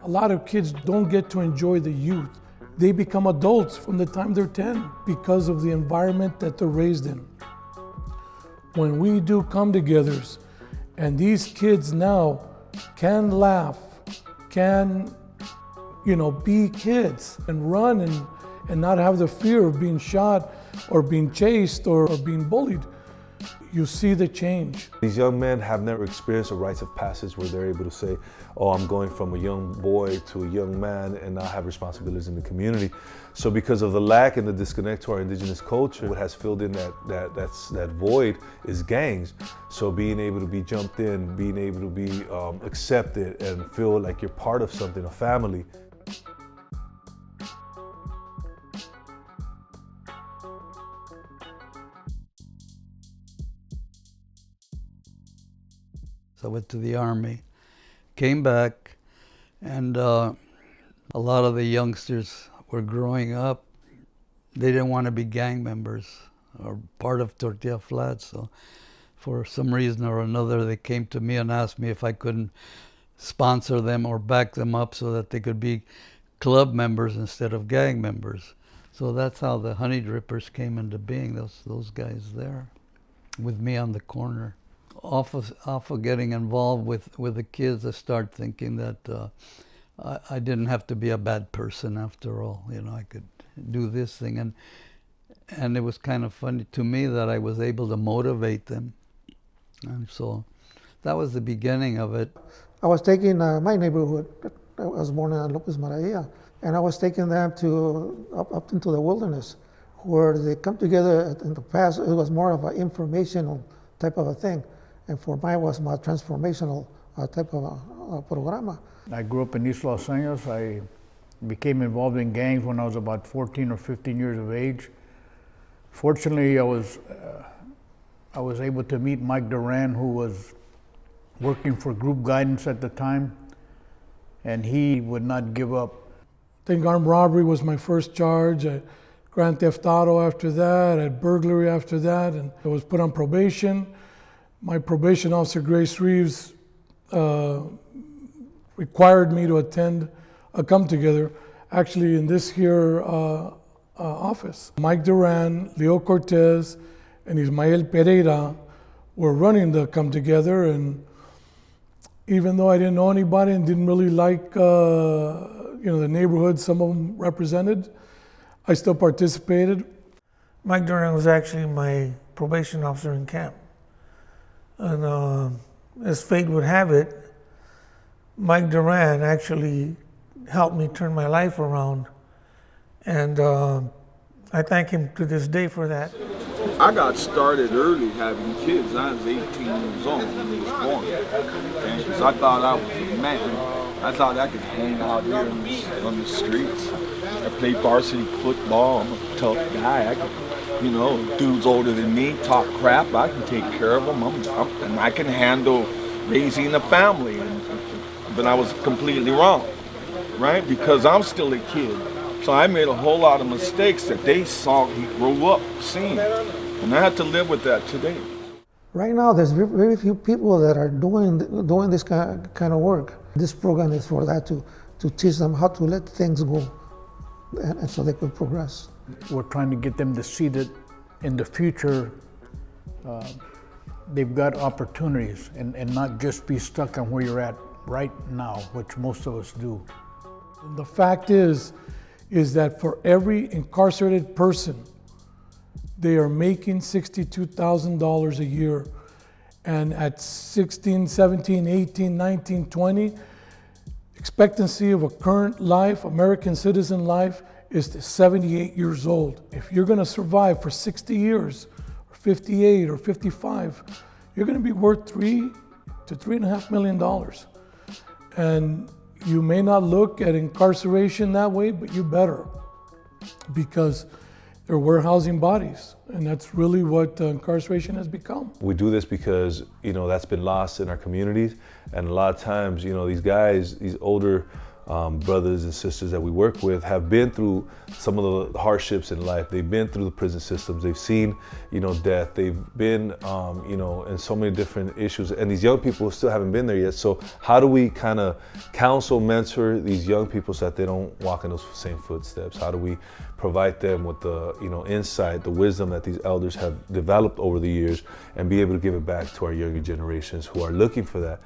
A lot of kids don't get to enjoy the youth. They become adults from the time they're 10 because of the environment that they're raised in. When we do come-togethers, and these kids now can laugh, can, be kids and run and not have the fear of being shot or being chased or being bullied, you see the change. These young men have never experienced a rites of passage where they're able to say, oh, I'm going from a young boy to a young man and now have responsibilities in the community. So because of the lack and the disconnect to our indigenous culture, what has filled in that void is gangs. So being able to be jumped in, being able to be accepted and feel like you're part of something, a family. So I went to the Army, came back, and a lot of the youngsters were growing up. They didn't want to be gang members or part of Tortilla Flats. So for some reason or another, they came to me and asked me if I couldn't sponsor them or back them up so that they could be club members instead of gang members. So that's how the Honey Drippers came into being, those guys there, with me on the corner. Off of getting involved with the kids, I started thinking that I didn't have to be a bad person after all. I could do this thing, and it was kind of funny to me that I was able to motivate them, and so that was the beginning of it. I was taking my neighborhood. I was born in Lopez Maria, and I was taking them to up into the wilderness, where they come together. In the past, it was more of an informational type of a thing. And for mine was my transformational type of a programa. I grew up in East Los Angeles. I became involved in gangs when I was about 14 or 15 years of age. Fortunately, I was able to meet Mike Duran, who was working for group guidance at the time, and he would not give up. I think armed robbery was my first charge. Grand Theft Auto after that, at burglary after that, and I was put on probation. My probation officer, Grace Reeves, required me to attend a come-together, actually in this here office. Mike Duran, Leo Cortez, and Ismael Pereira were running the come-together, and even though I didn't know anybody and didn't really like the neighborhood some of them represented, I still participated. Mike Duran was actually my probation officer in camp. And as fate would have it, Mike Duran actually helped me turn my life around. And I thank him to this day for that. I got started early having kids. I was 18 years old when I was born. Because I thought I was a man. I thought I could hang out here on the streets. I played varsity football. I'm a tough guy. Dudes older than me talk crap. I can take care of them. And I can handle raising a family. But I was completely wrong, right? Because I'm still a kid. So I made a whole lot of mistakes that they saw me grow up seeing. And I had to live with that today. Right now, there's very few people that are doing this kind of work. This program is for that, to teach them how to let things go, and so they could progress. We're trying to get them to see that in the future, they've got opportunities and not just be stuck on where you're at right now, which most of us do. The fact is that for every incarcerated person, they are making $62,000 a year. And at 16, 17, 18, 19, 20, expectancy of a current life, American citizen life, is to 78 years old. If you're gonna survive for 60 years, or 58 or 55, you're gonna be worth $3 to $3.5 million. And you may not look at incarceration that way, but you better, because they're warehousing bodies, and that's really what incarceration has become. We do this because, that's been lost in our communities, and a lot of times, these guys, these older brothers and sisters that we work with have been through some of the hardships in life. They've been through the prison systems. They've seen, death. They've been, in so many different issues. And these young people still haven't been there yet. So how do we kind of counsel, mentor these young people so that they don't walk in those same footsteps? How do we provide them with the, insight, the wisdom that these elders have developed over the years, and be able to give it back to our younger generations who are looking for that?